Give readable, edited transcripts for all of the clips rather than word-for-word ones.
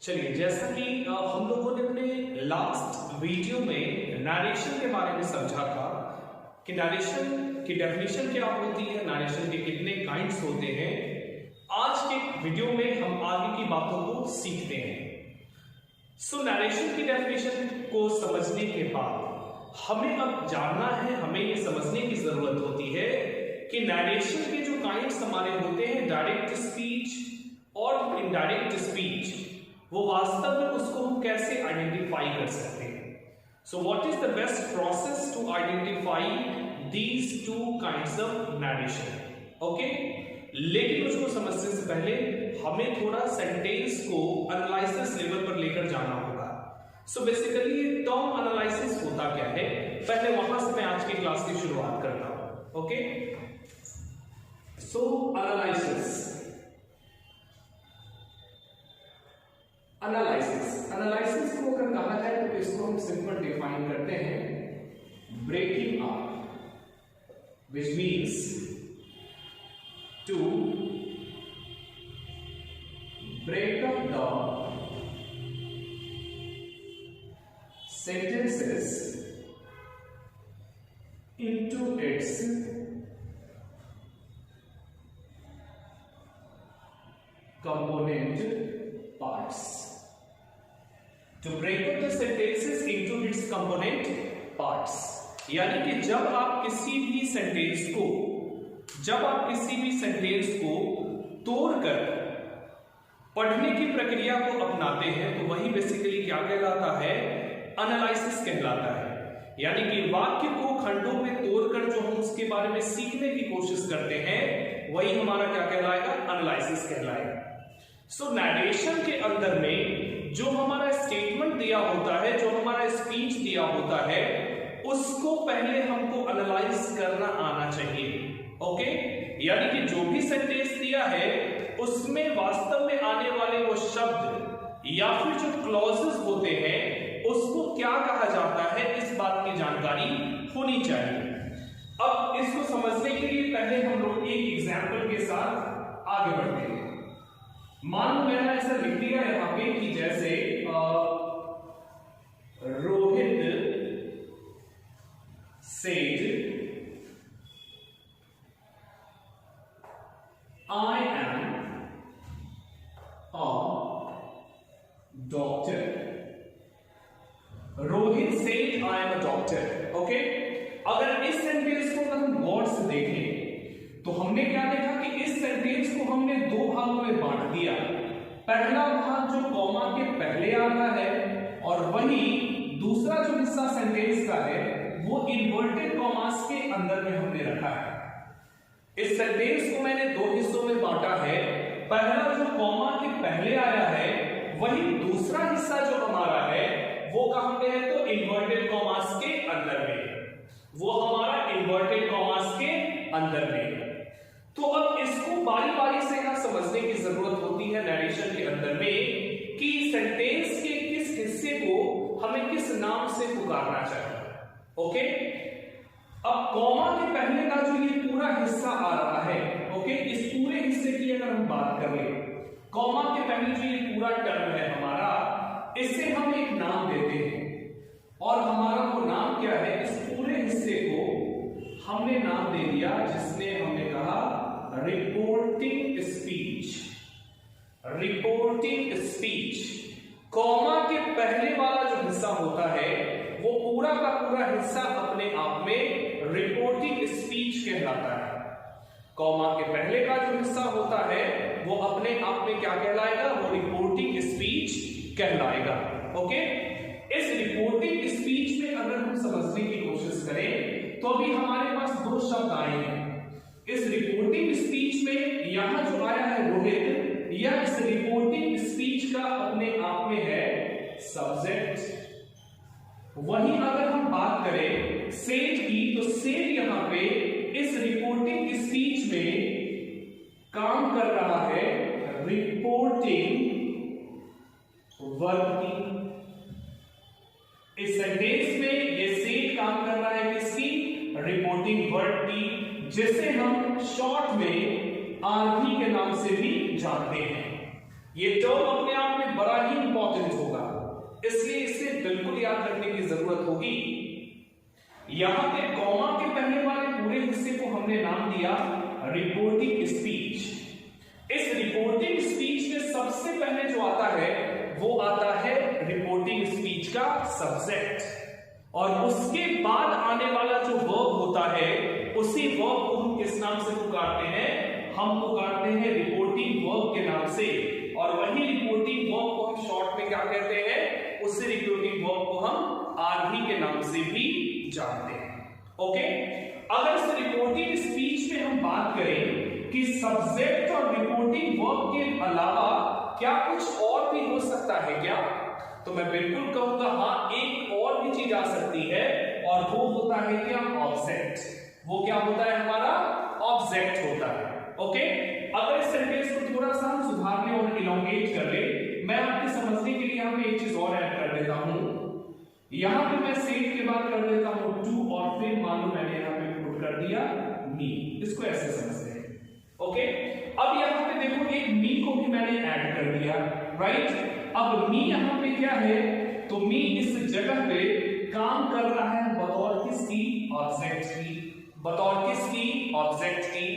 चलिए, जैसा कि हम लोगों ने अपने लास्ट वीडियो में नरेशन के बारे में समझा था कि नरेशन की डेफिनेशन क्या होती है, नरेशन के कितने काइंड्स होते हैं। आज के वीडियो में हम आगे की बातों को सीखते हैं। सो नरेशन की डेफिनेशन को समझने के बाद हमें अब जानना है, हमें ये समझने की जरूरत होती है कि नरेशन के जो काइंड्स हमारे होते हैं, डायरेक्ट स्पीच और इनडायरेक्ट स्पीच, वो वास्तव में उसको हम कैसे आइडेंटिफाई कर सकते हैं। So what is the best process to identify these two kinds of narration. Okay, लेकिन उसको समझने से पहले हमें थोड़ा सेंटेंस को एनालिसिस लेवल पर लेकर जाना होगा। सो बेसिकली टर्म एनालिसिस होता क्या है, पहले वहां से मैं आज की क्लास की शुरुआत करता हूं। ओके, सो एनालिसिस को अगर कहा जाए तो इसको हम सिंपल डिफाइन करते हैं, breaking up, which means to break up the sentences into its component parts. To break up the sentences into its component parts, यानी कि जब आप किसी भी सेंटेंस को तोड़कर पढ़ने की प्रक्रिया को अपनाते हैं तो वही बेसिकली क्या कहलाता है, एनालिसिस कहलाता है। यानी कि वाक्य को खंडों में तोड़कर जो हम उसके बारे में सीखने की कोशिश करते हैं वही हमारा क्या कहलाएगा, एनालिसिस कहलाएगा। सो नरेशन के अंदर में जो हमारा स्टेटमेंट दिया होता है, जो हमारा स्पीच दिया होता है, उसको पहले हमको एनालाइज करना आना चाहिए। ओके, यानी कि जो भी सेंटेंस दिया है उसमें वास्तव में आने वाले वो शब्द या फिर जो क्लॉजेस होते हैं उसको क्या कहा जाता है, इस बात की जानकारी होनी चाहिए। अब इसको समझने के लिए पहले हम लोग एक एग्जाम्पल के साथ आगे बढ़ते हैं। मान लो मैंने ऐसा लिख दिया यहां पे कि जैसे Rohit said I am doctor. Rohit said I am a doctor. Okay, अगर इस सेंटेंस को हम गौर से देखें तो हमने क्या देखा कि इस सेंटेंस को हमने दो भागों में बांट दिया। पहला भाग जो कॉमा के पहले आता है और वही दूसरा जो हिस्सा सेंटेंस का है वो इन्वर्टेड कॉमास के अंदर में हमने रखा है। इस सेंटेंस को मैंने दो हिस्सों में बांटा है। पहला जो कॉमा के पहले आया है वही दूसरा हिस्सा जो हमारा है वो कहां पे है, तो इन्वर्टेड कॉमास के अंदर में, वो हमारा इन्वर्टेड कॉमास के अंदर में। तो अब इसको बारी बारी से यहां समझने की जरूरत होती है नरेशन के अंदर में कि सेंटेंस के किस हिस्से को हमें किस नाम से पुकारना चाहिए। ओके, अब कॉमा के पहले का जो ये पूरा हिस्सा आ रहा है, ओके, इस पूरे हिस्से की अगर हम बात करें, कॉमा के पहले जो ये पूरा टर्म है हमारा, इसे हम एक नाम देते हैं और हमारा वो नाम क्या है, इस पूरे हिस्से को हमने नाम दे दिया जिसने हमने कहा reporting speech. Reporting speech, comma के पहले वाला जो हिस्सा होता है वो पूरा का पूरा हिस्सा अपने आप में रिपोर्टिंग स्पीच कहलाता है। कॉमा के पहले का जो हिस्सा होता है वो अपने आप में क्या कहलाएगा, वो रिपोर्टिंग स्पीच कहलाएगा। ओके, इस रिपोर्टिंग स्पीच में अगर हम समझने की कोशिश करें तो अभी हमारे पास दो शब्द आए हैं। इस रिपोर्टिंग स्पीच में यहां जो आया है रोहित, या इस रिपोर्टिंग स्पीच का अपने आप में है सब्जेक्ट। वहीं अगर हम बात करें सेड की तो सेड यहां पे इस रिपोर्टिंग स्पीच में काम कर रहा है रिपोर्टिंग वर्ब की। इस सेंटेंस में ये सेड काम कर रहा है किसकी, रिपोर्टिंग वर्ब की, जिसे हम शॉर्ट में आरवी के नाम से भी जानते हैं। ये टर्म अपने आप में बड़ा ही इंपॉर्टेंट होगा, इसलिए इसे बिल्कुल याद रखने की जरूरत होगी। यहां पे कॉमा के पहले वाले पूरे हिस्से को हमने नाम दिया रिपोर्टिंग स्पीच। इस रिपोर्टिंग स्पीच में सबसे पहले जो आता है वो आता है रिपोर्टिंग स्पीच का सब्जेक्ट, और उसके बाद आने वाला जो वर्ब होता है उसी वर्ब को हम किस नाम से पुकारते हैं? हम पुकारते हैं रिपोर्टिंग वर्ब के नाम से, और वही रिपोर्टिंग वर्ब को हम शॉर्ट में क्या कहते हैं? उसी रिपोर्टिंग वर्ब को हम आरवी के नाम से भी जानते हैं। ओके, अगर इस रिपोर्टिंग स्पीच में हम बात करें कि सब्जेक्ट और रिपोर्टिंग वर्ब के अलावा क्या कुछ और भी हो सकता है क्या, तो मैं बिल्कुल कहूंगा हाँ, एक और भी चीज आ सकती है, और वो होता है क्या? ऑब्जेक्ट। वो क्या होता है? हमारा ऑब्जेक्ट होता है। ओके, अगर इस सेंटेंस को थोड़ा सा हम सुधार लें और इलोंगेट कर ले, मैं आपके समझने के लिए यहाँ पे एक चीज और ऐड कर देता हूं। यहां पे मैं सेट के बाद कर देता हूं टू, और फिर मान लो मैंने यहां पे पुट कर दिया मी। इसको ऐसे समझते हैं। ओके, अब यहां पे देखो एक मी को भी मैंने ऐड कर दिया, राइट। अब मी यहां पे क्या है? तो मी इस जगह पे काम कर रहा है बतौर किसकी? ऑब्जेक्ट की। बतौर किसकी? ऑब्जेक्ट की।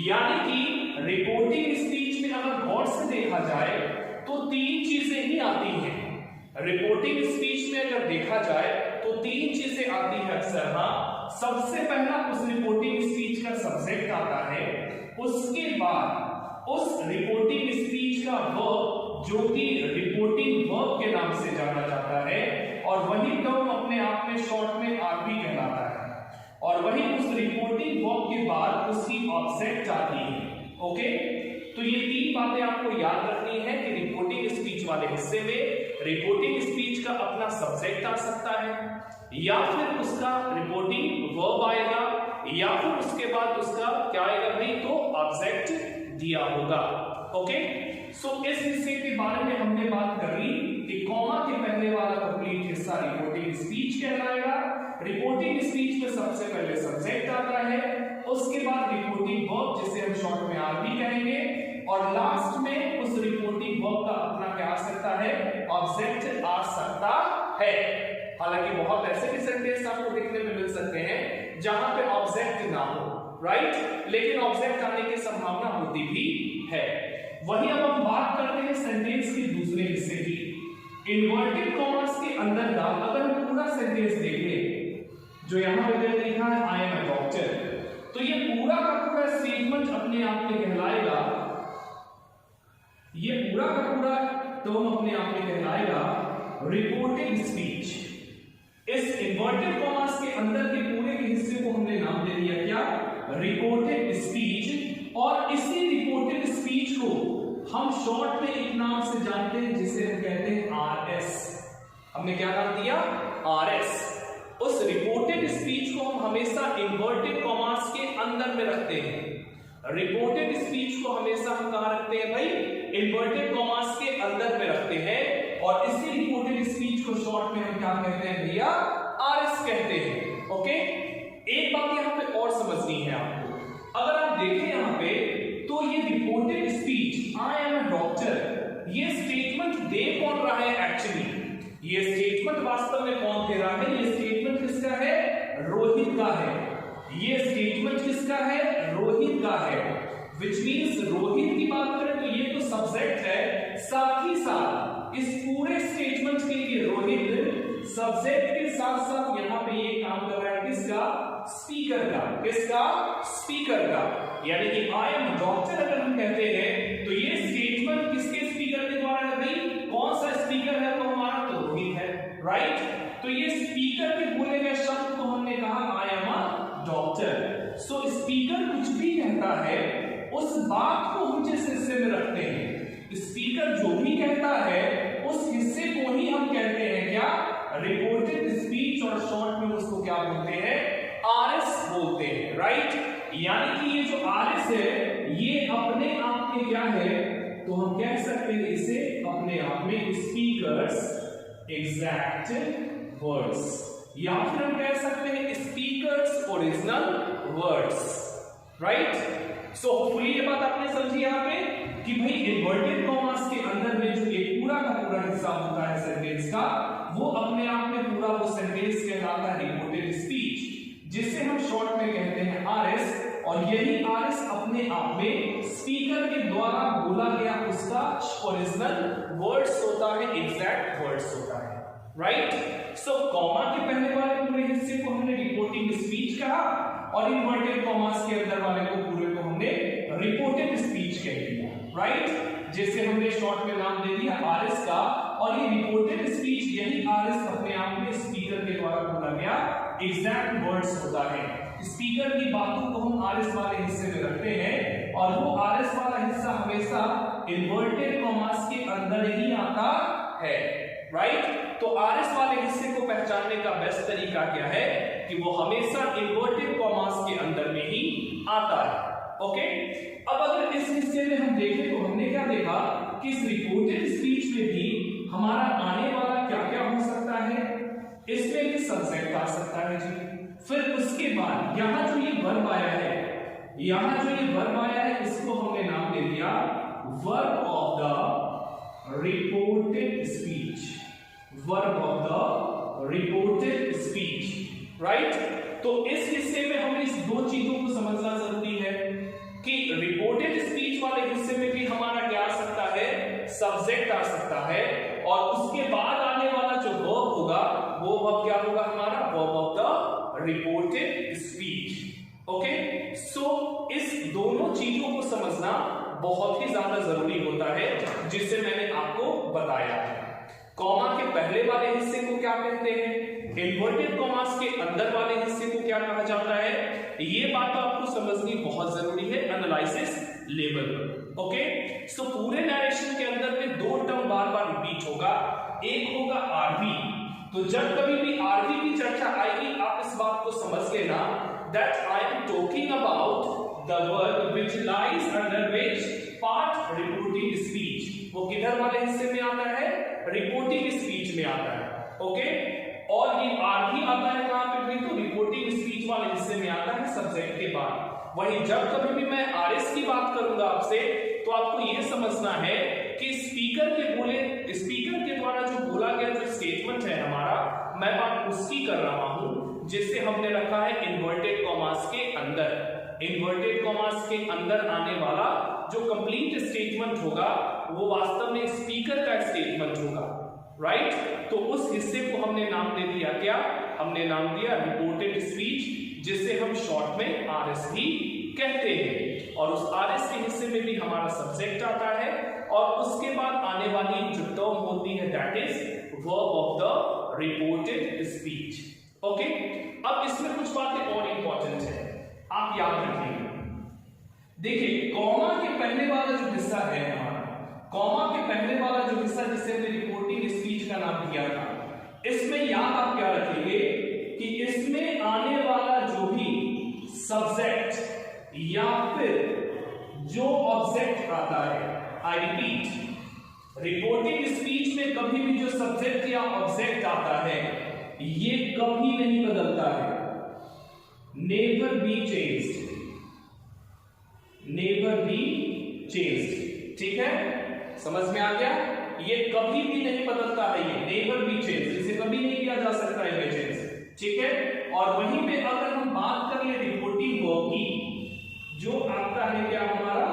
यानी कि रिपोर्टिंग स्पीच में अगर गौर से देखा जाए तो तीन चीजें ही आती हैं। रिपोर्टिंग स्पीच में अगर देखा जाए तो तीन चीजें आती है अक्सर। हाँ, सबसे पहला उस रिपोर्टिंग स्पीच का सब्जेक्ट आता है, उसके बाद उस रिपोर्टिंग स्पीच का वर्ब जो कि रिपोर्टिंग वर्ब के नाम से जाना जाता है, और वही टर्म अपने आप में शॉर्ट में आरवी कहलाता है, और वही उस रिपोर्टिंग वर्ब के बाद उसकी ऑब्जेक्ट आती है। ओके, तो ये तीन बातें आपको याद रखनी है कि रिपोर्टिंग स्पीच वाले हिस्से में रिपोर्टिंग स्पीच का अपना सब्जेक्ट आ सकता है, या फिर उसका रिपोर्टिंग वर्ब आएगा, या फिर उसके बाद उसका क्या आएगा भाई? तो ऑब्जेक्ट दिया होगा। ओके, सो इस हिस्से के बारे में हमने बात कर ली कि कॉमा के पहले वाला कंप्लीट हिस्सा रिपोर्टिंग स्पीच कहलाएगा। रिपोर्टिंग स्पीच में सबसे पहले सब्जेक्ट आता है, उसके बाद रिपोर्टिंग वर्ब जिसे हम शॉर्ट में आरवी कहेंगे, और लास्ट में उस रिपोर्टिंग वर्ब का अपना क्या आ सकता है? ऑब्जेक्ट आ सकता है। हालांकि बहुत ऐसे भी सेंटेंस आपको देखने में मिल सकते हैं जहां पे ऑब्जेक्ट ना हो, राइट, लेकिन ऑब्जेक्ट आने की संभावना होती भी है। वही अब हम बात करते हैं सेंटेंस के दूसरे हिस्से की, इन्वर्टेड कॉमास के अंदर का। अगर हम पूरा सेंटेंस देख लें जो यहां पे लिखा है आई एम अ डॉक्टर, तो ये पूरा का पूरा स्टेटमेंट अपने आप में कहलाएगा, ये पूरा का पूरा टर्म अपने आप में कहलाएगा रिपोर्टिंग स्पीच। इस इन्वर्टेड कॉमास के अंदर के पूरे के हिस्से को हमने नाम दे दिया क्या? Reported speech. और इसी रिपोर्टेड स्पीच को हम शॉर्ट में एक नाम से जानते हैं जिसे हम कहते हैं आरएस। हमने क्या नाम दिया? आरएस। उस रिपोर्टेड स्पीच को हम हमेशा इन्वर्टेड कॉमास के अंदर में रखते हैं। रिपोर्टेड स्पीच को हमेशा हम कहां रखते हैं भाई? इन्वर्टेड कॉमास के अंदर में रखते हैं, और इसी रिपोर्टेड स्पीच को शॉर्ट में हम क्या कहते हैं भैया? आरएस कहते हैं। ओके, एक बात यहां पे और समझनी है आपको। अगर आप देखें यहां पे तो ये reported speech I am a doctor, ये स्टेटमेंट दे कौन रहा है? एक्चुअली ये स्टेटमेंट वास्तव में कौन दे रहा है? ये स्टेटमेंट किसका है? रोहित का है। ये स्टेटमेंट किसका है? रोहित का है। विच मीन्स रोहित की बात करें तो ये तो सब्जेक्ट है, साथ ही साथ इस पूरे स्टेटमेंट के लिए रोहित सब्जेक्ट के साथ साथ यहां पे ये काम कर रहा है किसका? स्पीकर का। किसका? स्पीकर का। यानी कि आई एम डॉक्टर अगर हम कहते हैं तो ये स्टेटमेंट किसके स्पीकर के द्वारा है भाई? कौन सा स्पीकर है? तो हमारा तो रोहित है, राइट। तो ये स्पीकर के बोले गए शब्द को हमने कहा I am a doctor. So speaker कुछ भी कहता है उस बात को हम जिस हिस्से में रखते हैं, स्पीकर जो भी कहता है उस हिस्से को ही हम कहते हैं क्या? रिपोर्टेड स्पीच, और शॉर्ट में उसको क्या बोलते हैं? आरएस बोलते हैं, राइट। यानी कि ये जो आरएस है ये अपने आप में क्या है? तो हम कह सकते हैं इसे अपने आप में स्पीकर्स एग्जैक्ट वर्ड्स, या फिर हम कह सकते हैं speakers original words, right. So hopefully ये बात आपने समझी यहाँ पे कि भाई इन्वर्टेड कॉमास के अंदर में जो एक पूरा का पूरा हिस्सा होता है सेंटेंस का, वो अपने आप में पूरा वो सेंटेंस कहलाता है रिपोर्टेड स्पीच, जिसे हम शॉर्ट में कहते हैं आरएस। और यही आरएस अपने आप में स्पीकर के द्वारा बोला गया उसका ओरिजिनल वर्ड्स होता है, एग्जैक्ट वर्ड्स होता है, राइट। सो कॉमा के पहले वाले पूरे हिस्से को हमने रिपोर्टिंग स्पीच कहा और इन्वर्टेड कॉमास के अंदर वाले को पूरे को हमने रिपोर्टेड स्पीच कह दिया, राइट, जिसे हमने शॉर्ट में नाम दे दिया आरएस का। और ये रिपोर्टेड स्पीच, यही आरएस अपने आप में स्पीकर के द्वारा बोला गया एग्जैक्ट वर्ड्स होता है। स्पीकर की बातों को हम आरएस वाले हिस्से में रखते हैं और वो आरएस वाला हिस्सा हमेशा इन्वर्टेड कॉमास के अंदर ही आता है, राइट। तो आरएस वाले हिस्से को पहचानने का बेस्ट तरीका क्या है कि वो हमेशा इन्वर्टेड कॉमास के अंदर में ही आता है, ओके। अब अगर इस हिस्से में हम देखें तो हमने क्या देखा कि इस रिपोर्टेड स्पीच में भी हमारा आने वाला क्या क्या हो सकता है, इसमें भी सब्जेक्ट आ सकता है जी। फिर उसके बाद यहां जो ये वर्ब आया है, यहां जो ये वर्ब आया है, इसको हमने नाम दे दिया verb of the reported speech, verb of the reported speech, right. तो इस हिस्से में हमें इस दो चीजों को समझना जरूरी है कि रिपोर्टेड स्पीच वाले हिस्से में भी हमारा क्या आ सकता है, सब्जेक्ट आ सकता है, और उसके बाद आने वाला जो वर्ब होगा वो वर्ब क्या होगा हमारा, verb of the reported speech, okay. So इस दोनों चीजों को समझना बहुत ही ज्यादा जरूरी होता है, जिसे मैंने आपको बताया है। कॉमा के पहले वाले हिस्से को क्या कहते हैं, इन्वर्टेड कॉमास के अंदर वाले हिस्से को क्या कहा जाता है, ये बात तो आपको समझनी बहुत जरूरी है एनालिसिस लेवल पर, ओके। सो पूरे नरेशन के अंदर में दो टर्म बार बार रिपीट होगा, एक होगा आरवी। तो जब कभी भी आरवी की चर्चा आएगी, आप इस बात को समझ लेना that I am talking about the verb which lies under which part reporting speech. वो किधर वाले हिस्से में आता है, रिपोर्टिंग स्पीच में आता है, ओके। और ये आरवी आता है कहां पे भी, तो रिपोर्टिंग स्पीच वाले हिस्से में आता है सब्जेक्ट के बाद। वहीं जब कभी भी मैं आरएस की बात करूंगा आपसे, तो आपको यह समझना है कि स्पीकर के द्वारा जो बोला गया जो स्टेटमेंट है हमारा, मैं बात उसकी कर रहा हूं जिसे हमने रखा है इन्वर्टेड कॉमास के अंदर। इन्वर्टेड कॉमास के अंदर आने वाला जो कंप्लीट स्टेटमेंट होगा वो वास्तव में स्पीकर का स्टेटमेंट होगा, राइट। तो उस हिस्से को हमने नाम दे दिया क्या, हमने नाम दिया रिपोर्टेड स्पीच, जिसे हम शॉर्ट में आरएस भी कहते हैं। और उस आरएस के हिस्से में भी हमारा सब्जेक्ट आता है और उसके बाद आने वाली जो टर्म होती है that is verb of the reported speech, okay. अब इसमें कुछ बातें और इंपॉर्टेंट है, आप याद रखिएगा। देखिए कॉमा के पहले वाला जो हिस्सा है हमारा, कॉमा के पहले वाला जो हिस्सा जिसे हमने रिपोर्टिंग स्पीच का नाम दिया था, इसमें याद आप क्या रखेंगे कि इसमें आने वाला जो भी सब्जेक्ट या फिर जो ऑब्जेक्ट आता है, आई रिपीट, रिपोर्टिंग स्पीच में कभी भी जो सब्जेक्ट या ऑब्जेक्ट आता है ये कभी नहीं बदलता है, never be changed, never be changed, ठीक है, समझ में आ गया। ये कभी भी नहीं बदलता है, ये नेवर बी चेंज्ड, इसे कभी नहीं किया जा सकता है चेंज, ठीक है। और वहीं पे अगर हम बात कर ले रिपोर्टिंग वर्ब की, जो आता है क्या हमारा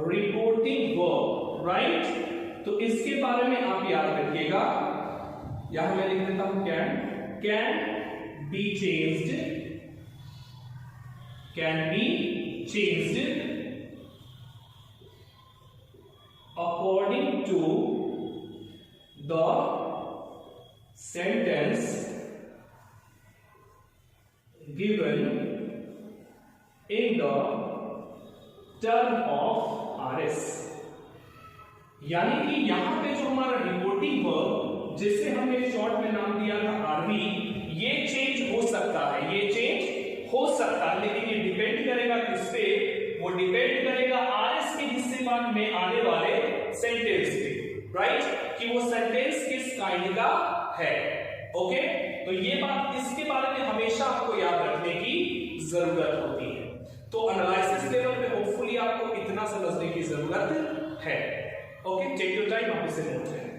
रिपोर्टिंग वर्ब, राइट। तो इसके बारे में आप याद रखिएगा, यहां मैं लिख देता हूं can be changed, can be changed according to the sentence given in the term of RS। यानी कि यहां पे जो हमारा रिपोर्टिंग वर्ब जिसे हमने शॉर्ट में नाम दिया था आरवी, ये चेंज हो सकता है, ये चेंज हो सकता है, लेकिन ये डिपेंड करेगा किस पे, वो डिपेंड करेगा आरएस के हिस्से में आने वाले सेंटेंस पे, राइट, कि वो सेंटेंस किस काइंड का है, ओके। तो ये बात, इसके बारे में हमेशा आपको याद रखने की जरूरत होती है। तो एनालिसिस लेवल पे होपफुली आपको इतना समझने की जरूरत है। ओके, टेक योर टाइम, आप इसे नोट करें।